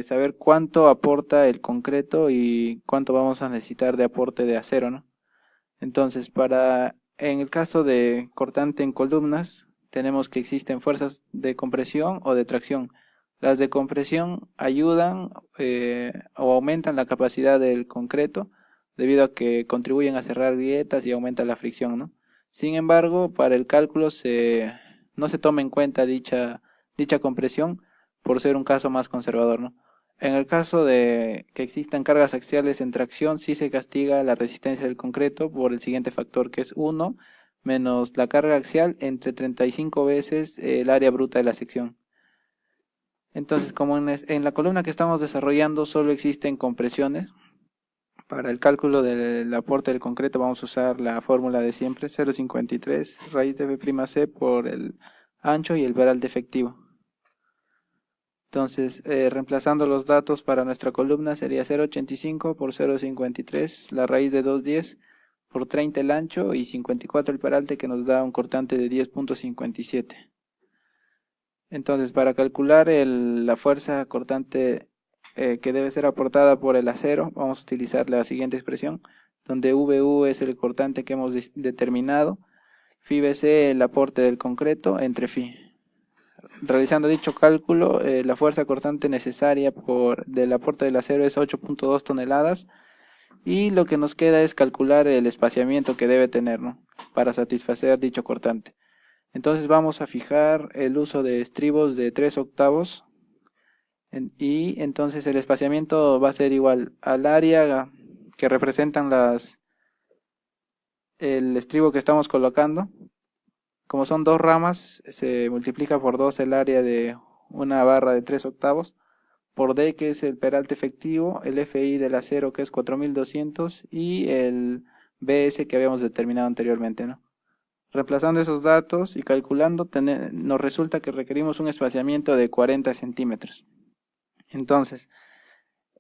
saber cuánto aporta el concreto y cuánto vamos a necesitar de aporte de acero, ¿no? Entonces, en el caso de cortante en columnas, tenemos que existen fuerzas de compresión o de tracción. Las de compresión ayudan o aumentan la capacidad del concreto debido a que contribuyen a cerrar grietas y aumenta la fricción, ¿no? Sin embargo, para el cálculo no se toma en cuenta dicha compresión por ser un caso más conservador, ¿no? En el caso de que existan cargas axiales en tracción, sí se castiga la resistencia del concreto por el siguiente factor, que es 1 menos la carga axial entre 35 veces el área bruta de la sección. Entonces, como en la columna que estamos desarrollando solo existen compresiones, para el cálculo del aporte del concreto vamos a usar la fórmula de siempre, 0,53 raíz de B'(c) por el ancho y el peralte efectivo. Entonces, reemplazando los datos para nuestra columna sería 0,85 por 0,53, la raíz de 210 por 30 el ancho y 54 el peralte, que nos da un cortante de 10,57. Entonces, para calcular la fuerza cortante que debe ser aportada por el acero, vamos a utilizar la siguiente expresión, donde VU es el cortante que hemos determinado, Φ(bc) el aporte del concreto entre Φ. Realizando dicho cálculo, la fuerza cortante necesaria del aporte del acero es 8,2 toneladas y lo que nos queda es calcular el espaciamiento que debe tener, ¿no?, para satisfacer dicho cortante. Entonces vamos a fijar el uso de estribos de 3/8 y entonces el espaciamiento va a ser igual al área que representan el estribo que estamos colocando. Como son dos ramas, se multiplica por 2 el área de una barra de 3/8, por D, que es el peralte efectivo, el FI del acero, que es 4200, y el BS que habíamos determinado anteriormente, ¿no? Reemplazando esos datos y calculando, nos resulta que requerimos un espaciamiento de 40 centímetros. Entonces,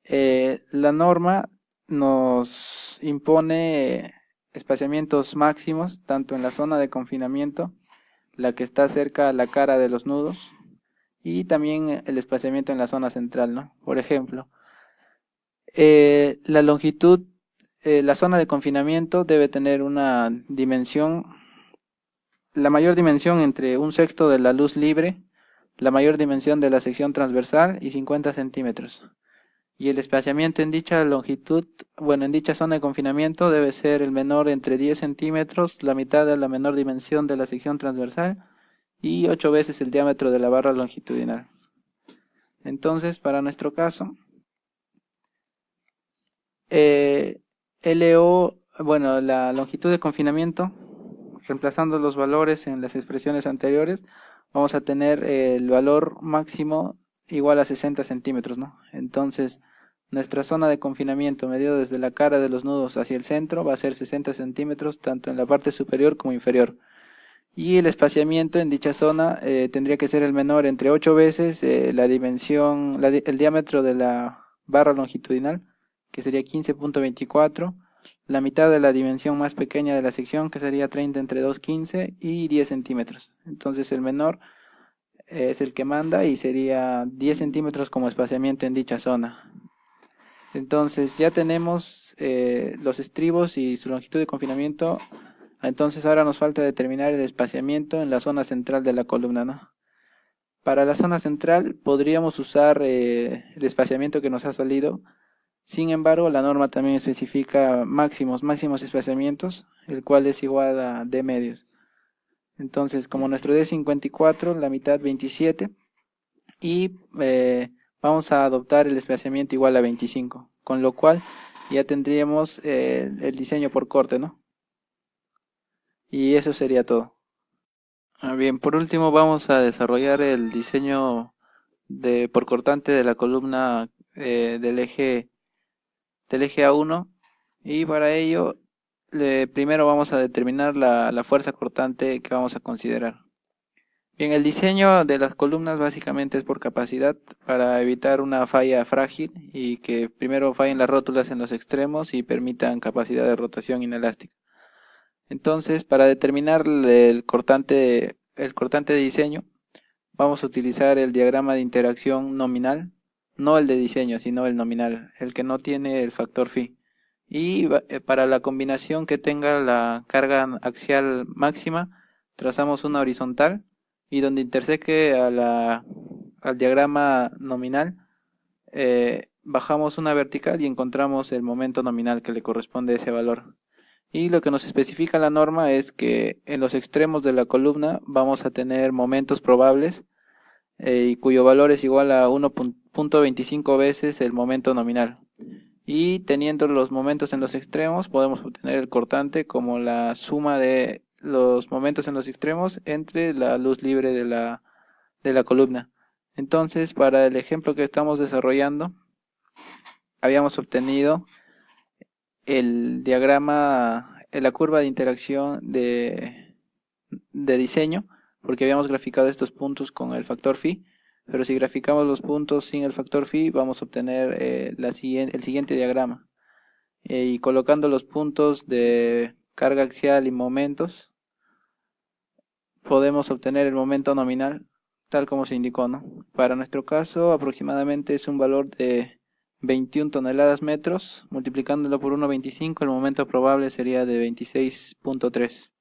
la norma nos impone espaciamientos máximos, tanto en la zona de confinamiento, la que está cerca a la cara de los nudos, y también el espaciamiento en la zona central, ¿no? Por ejemplo, la longitud, la zona de confinamiento debe tener una dimensión, la mayor dimensión entre 1/6 de la luz libre, la mayor dimensión de la sección transversal y 50 centímetros. Y el espaciamiento en dicha longitud, en dicha zona de confinamiento debe ser el menor entre 10 centímetros, la mitad de la menor dimensión de la sección transversal y 8 veces el diámetro de la barra longitudinal. Entonces, para nuestro caso, LO, la longitud de confinamiento, reemplazando los valores en las expresiones anteriores, vamos a tener el valor máximo igual a 60 centímetros, ¿no? Entonces, nuestra zona de confinamiento medido desde la cara de los nudos hacia el centro va a ser 60 centímetros, tanto en la parte superior como inferior. Y el espaciamiento en dicha zona tendría que ser el menor entre 8 veces la dimensión, el diámetro de la barra longitudinal, que sería 15,24, la mitad de la dimensión más pequeña de la sección, que sería 30 entre 2,15 y 10 centímetros. Entonces el menor es el que manda y sería 10 centímetros como espaciamiento en dicha zona. Entonces ya tenemos los estribos y su longitud de confinamiento. Entonces ahora nos falta determinar el espaciamiento en la zona central de la columna, ¿no? Para la zona central podríamos usar el espaciamiento que nos ha salido. Sin embargo, la norma también especifica máximos espaciamientos, el cual es igual a D medios. Entonces, como nuestro D es 54, la mitad 27, y vamos a adoptar el espaciamiento igual a 25, con lo cual ya tendríamos el diseño por corte, ¿no? Y eso sería todo. Bien, por último vamos a desarrollar el diseño por cortante de la columna del eje A1, y para ello primero vamos a determinar la fuerza cortante que vamos a considerar. Bien, el diseño de las columnas básicamente es por capacidad, para evitar una falla frágil y que primero fallen las rótulas en los extremos y permitan capacidad de rotación inelástica. Entonces, para determinar el cortante de diseño, vamos a utilizar el diagrama de interacción nominal, no el de diseño, sino el nominal, el que no tiene el factor phi. Y para la combinación que tenga la carga axial máxima, trazamos una horizontal y donde interseque al diagrama nominal, bajamos una vertical y encontramos el momento nominal que le corresponde a ese valor. Y lo que nos especifica la norma es que en los extremos de la columna vamos a tener momentos probables y cuyo valor es igual a 1.25 veces el momento nominal. Y teniendo los momentos en los extremos podemos obtener el cortante como la suma de los momentos en los extremos entre la luz libre de la columna. Entonces, para el ejemplo que estamos desarrollando, habíamos obtenido el diagrama, la curva de interacción de diseño, porque habíamos graficado estos puntos con el factor phi, pero si graficamos los puntos sin el factor phi, vamos a obtener el siguiente diagrama. Y colocando los puntos de carga axial y momentos, podemos obtener el momento nominal, tal como se indicó, ¿no? Para nuestro caso, aproximadamente es un valor de 21 toneladas metros, multiplicándolo por 1.25, el momento probable sería de 26.3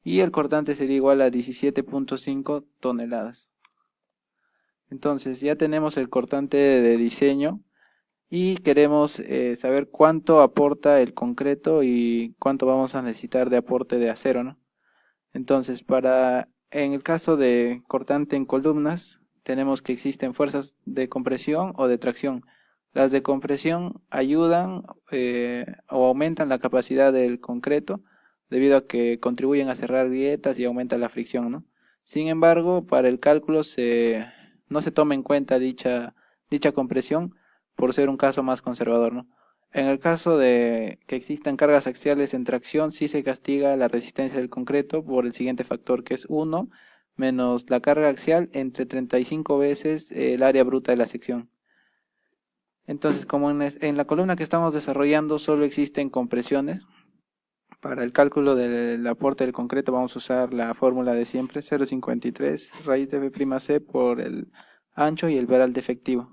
y el cortante sería igual a 17.5 toneladas. Entonces ya tenemos el cortante de diseño y queremos saber cuánto aporta el concreto y cuánto vamos a necesitar de aporte de acero, ¿no? Entonces, en el caso de cortante en columnas, tenemos que existen fuerzas de compresión o de tracción. Las de compresión ayudan o aumentan la capacidad del concreto debido a que contribuyen a cerrar grietas y aumenta la fricción, ¿no? Sin embargo, para el cálculo no se toma en cuenta dicha compresión por ser un caso más conservador, ¿no? En el caso de que existan cargas axiales en tracción, sí se castiga la resistencia del concreto por el siguiente factor, que es 1 menos la carga axial entre 35 veces el área bruta de la sección. Entonces, como en la columna que estamos desarrollando solo existen compresiones, para el cálculo del aporte del concreto vamos a usar la fórmula de siempre, 0.53 raíz de b'(c) por el ancho y el peralte efectivo.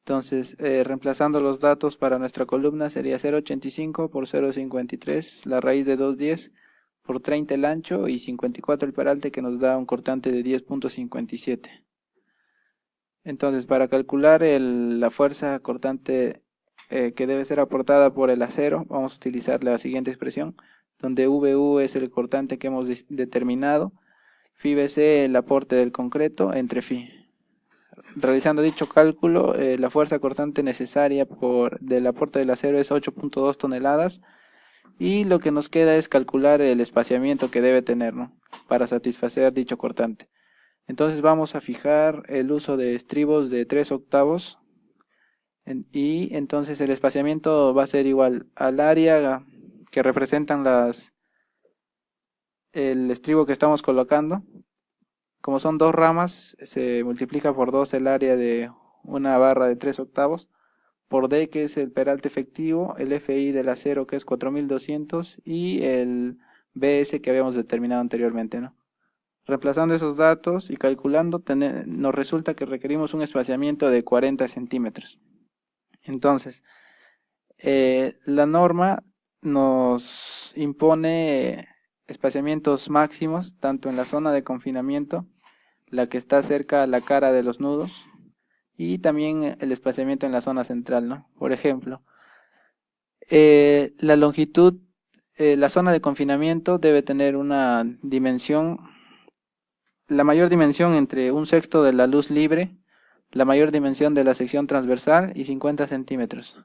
Entonces, reemplazando los datos para nuestra columna sería 0.85 por 0.53, la raíz de 2.10 por 30 el ancho y 54 el peralte, que nos da un cortante de 10.57. Entonces, para calcular la fuerza cortante que debe ser aportada por el acero, vamos a utilizar la siguiente expresión, donde VU es el cortante que hemos determinado, phi BC el aporte del concreto entre phi. Realizando dicho cálculo, la fuerza cortante necesaria del aporte del acero es 8.2 toneladas y lo que nos queda es calcular el espaciamiento que debe tener, ¿no?, para satisfacer dicho cortante. Entonces vamos a fijar el uso de estribos de 3/8 y entonces el espaciamiento va a ser igual al área que representan el estribo que estamos colocando. Como son dos ramas, se multiplica por 2 el área de una barra de 3/8, por D, que es el peralte efectivo, el FI del acero, que es 4200, y el BS que habíamos determinado anteriormente, ¿no? Reemplazando esos datos y calculando, nos resulta que requerimos un espaciamiento de 40 centímetros. Entonces, la norma nos impone espaciamientos máximos, tanto en la zona de confinamiento, la que está cerca a la cara de los nudos, y también el espaciamiento en la zona central, ¿no? Por ejemplo, la longitud, la zona de confinamiento debe tener una dimensión, la mayor dimensión entre 1/6 de la luz libre, la mayor dimensión de la sección transversal y 50 centímetros.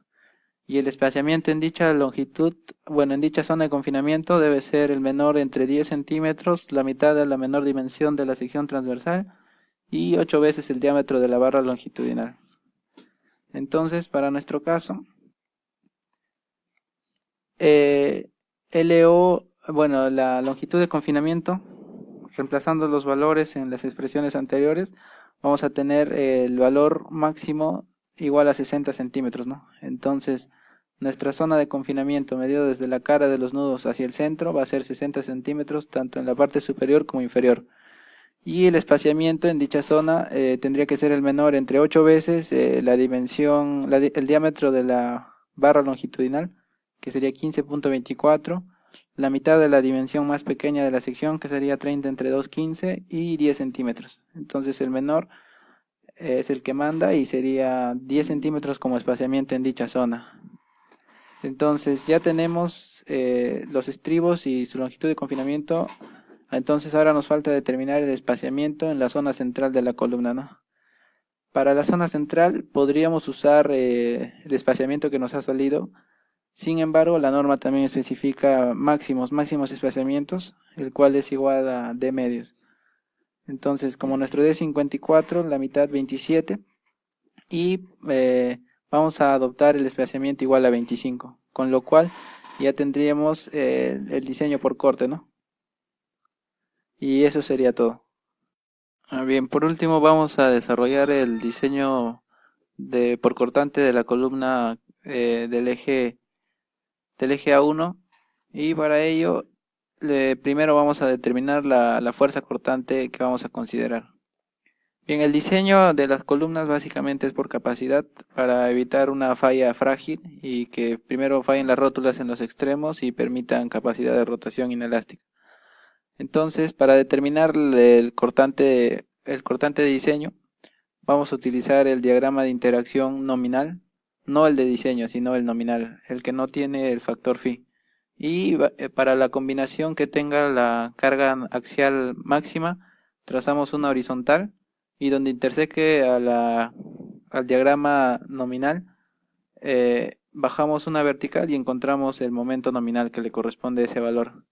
Y el espaciamiento en dicha longitud, en dicha zona de confinamiento debe ser el menor entre 10 centímetros, la mitad de la menor dimensión de la sección transversal y 8 veces el diámetro de la barra longitudinal. Entonces, para nuestro caso, la longitud de confinamiento, reemplazando los valores en las expresiones anteriores, vamos a tener el valor máximo igual a 60 centímetros, ¿no? Entonces, nuestra zona de confinamiento medido desde la cara de los nudos hacia el centro va a ser 60 centímetros tanto en la parte superior como inferior. y el espaciamiento en dicha zona tendría que ser el menor entre 8 veces la dimensión, el diámetro de la barra longitudinal, que sería 15.24, la mitad de la dimensión más pequeña de la sección, que sería 30 entre 2,15 y 10 centímetros. Entonces el menor es el que manda y sería 10 centímetros como espaciamiento en dicha zona. Entonces ya tenemos los estribos y su longitud de confinamiento. Entonces ahora nos falta determinar el espaciamiento en la zona central de la columna, ¿no? Para la zona central podríamos usar el espaciamiento que nos ha salido. Sin embargo, la norma también especifica máximos espaciamientos, el cual es igual a D medios. Entonces, como nuestro D es 54, la mitad 27, y vamos a adoptar el espaciamiento igual a 25, con lo cual ya tendríamos el diseño por corte, ¿no? Y eso sería todo. Bien, por último vamos a desarrollar el diseño por cortante de la columna del eje A1, y para ello primero vamos a determinar la fuerza cortante que vamos a considerar. Bien, el diseño de las columnas básicamente es por capacidad para evitar una falla frágil y que primero fallen las rótulas en los extremos y permitan capacidad de rotación inelástica. Entonces, para determinar el cortante de diseño, vamos a utilizar el diagrama de interacción nominal, no el de diseño, sino el nominal, el que no tiene el factor phi. Y para la combinación que tenga la carga axial máxima, trazamos una horizontal y donde interseque al diagrama nominal, bajamos una vertical y encontramos el momento nominal que le corresponde a ese valor.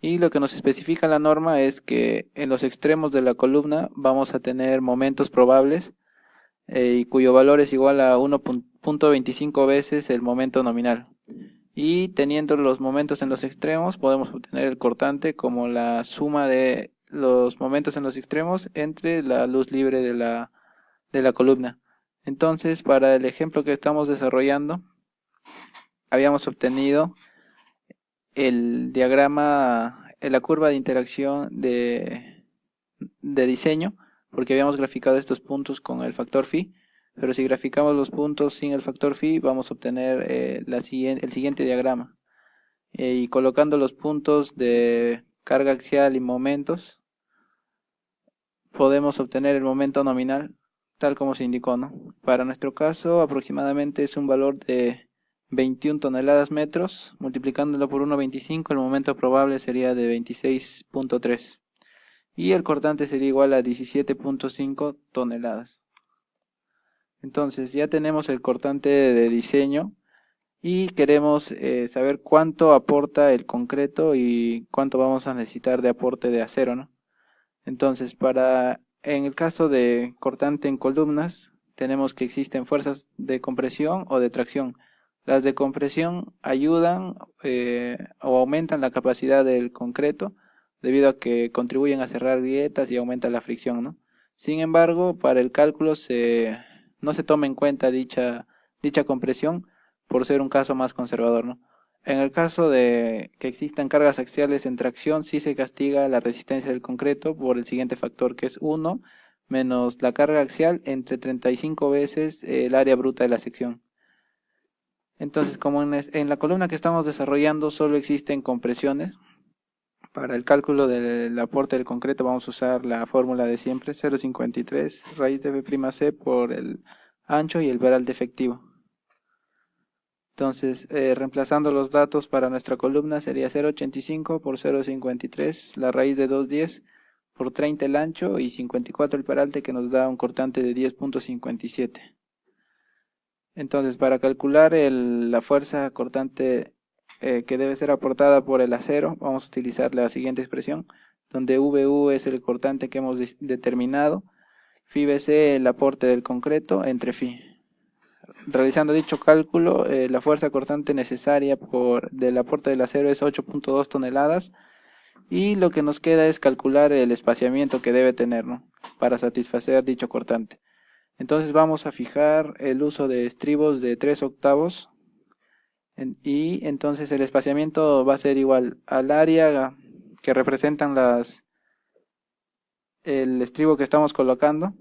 Y lo que nos especifica la norma es que en los extremos de la columna vamos a tener momentos probables y cuyo valor es igual a 1.25 veces el momento nominal. Y teniendo los momentos en los extremos podemos obtener el cortante como la suma de los momentos en los extremos entre la luz libre de la columna. Entonces, para el ejemplo que estamos desarrollando, habíamos obtenido el diagrama, la curva de interacción de diseño, porque habíamos graficado estos puntos con el factor phi, pero si graficamos los puntos sin el factor phi, vamos a obtener el siguiente diagrama. Y colocando los puntos de carga axial y momentos, podemos obtener el momento nominal, tal como se indicó, ¿no? Para nuestro caso, aproximadamente es un valor de 21 toneladas metros, multiplicándolo por 1,25, el momento probable sería de 26.3. Y el cortante sería igual a 17.5 toneladas. Entonces ya tenemos el cortante de diseño y queremos saber cuánto aporta el concreto y cuánto vamos a necesitar de aporte de acero, ¿no? Entonces, en el caso de cortante en columnas, tenemos que existen fuerzas de compresión o de tracción. Las de compresión ayudan o aumentan la capacidad del concreto debido a que contribuyen a cerrar grietas y aumenta la fricción, ¿no? Sin embargo, para el cálculo no se toma en cuenta dicha compresión por ser un caso más conservador, ¿no? En el caso de que existan cargas axiales en tracción, sí se castiga la resistencia del concreto por el siguiente factor, que es 1 menos la carga axial entre 35 veces el área bruta de la sección. Entonces, como en la columna que estamos desarrollando solo existen compresiones, para el cálculo del aporte del concreto vamos a usar la fórmula de siempre, 0,53 raíz de B'(c) por el ancho y el peralte efectivo. Entonces, reemplazando los datos para nuestra columna sería 0,85 por 0,53, la raíz de 2,10 por 30 el ancho y 54 el peralte, que nos da un cortante de 10.57. Entonces, para calcular la fuerza cortante que debe ser aportada por el acero, vamos a utilizar la siguiente expresión, donde VU es el cortante que hemos determinado, phi BC el aporte del concreto entre phi. Realizando dicho cálculo, la fuerza cortante necesaria del aporte del acero es 8.2 toneladas y lo que nos queda es calcular el espaciamiento que debe tener, ¿no?, para satisfacer dicho cortante. Entonces vamos a fijar el uso de estribos de 3/8 y entonces el espaciamiento va a ser igual al área que representan el estribo que estamos colocando.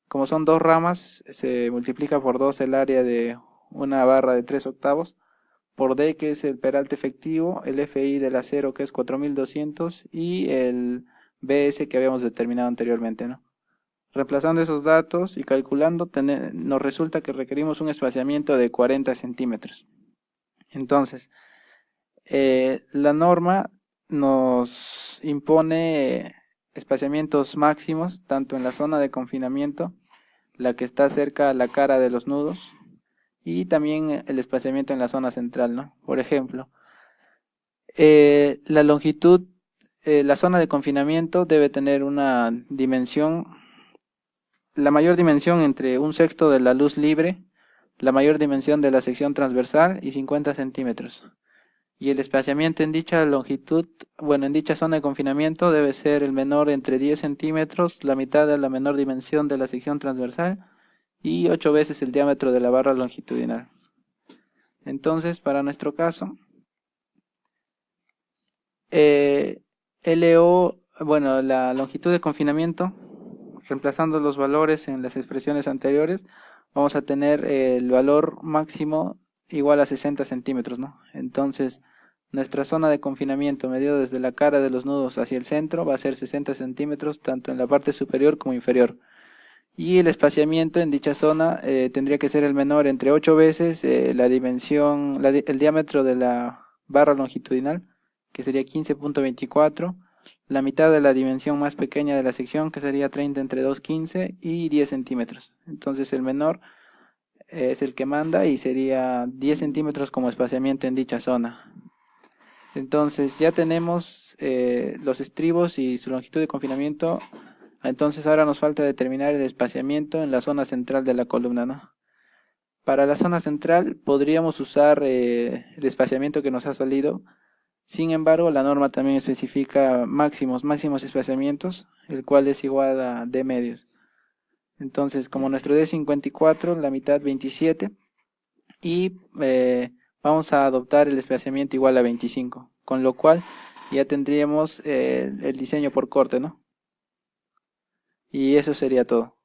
Como son dos ramas, se multiplica por 2 el área de una barra de 3 octavos, por D, que es el peralte efectivo, el FI del acero, que es 4200, y el BS que habíamos determinado anteriormente, ¿no? Reemplazando esos datos y calculando, nos resulta que requerimos un espaciamiento de 40 centímetros. Entonces, la norma nos impone espaciamientos máximos, tanto en la zona de confinamiento, la que está cerca a la cara de los nudos, y también el espaciamiento en la zona central, ¿no? Por ejemplo, la longitud, la zona de confinamiento debe tener una dimensión, la mayor dimensión entre 1/6 de la luz libre, la mayor dimensión de la sección transversal y 50 centímetros. Y el espaciamiento en dicha longitud, bueno, en dicha zona de confinamiento debe ser el menor entre 10 centímetros, la mitad de la menor dimensión de la sección transversal y 8 veces el diámetro de la barra longitudinal. Entonces, para nuestro caso, LO, bueno, la longitud de confinamiento, reemplazando los valores en las expresiones anteriores, vamos a tener el valor máximo igual a 60 centímetros, ¿no? Entonces, nuestra zona de confinamiento medido desde la cara de los nudos hacia el centro va a ser 60 centímetros, tanto en la parte superior como inferior. Y el espaciamiento en dicha zona tendría que ser el menor entre 8 veces la dimensión, el diámetro de la barra longitudinal, que sería 15.24, la mitad de la dimensión más pequeña de la sección, que sería 30 entre 2,15 y 10 centímetros. Entonces el menor es el que manda y sería 10 centímetros como espaciamiento en dicha zona. Entonces ya tenemos los estribos y su longitud de confinamiento. Entonces ahora nos falta determinar el espaciamiento en la zona central de la columna, ¿no? Para la zona central podríamos usar el espaciamiento que nos ha salido. Sin embargo, la norma también especifica máximos espaciamientos, el cual es igual a D medios. Entonces, como nuestro D es 54, la mitad 27, y vamos a adoptar el espaciamiento igual a 25, con lo cual ya tendríamos el diseño por corte, ¿no? Y eso sería todo.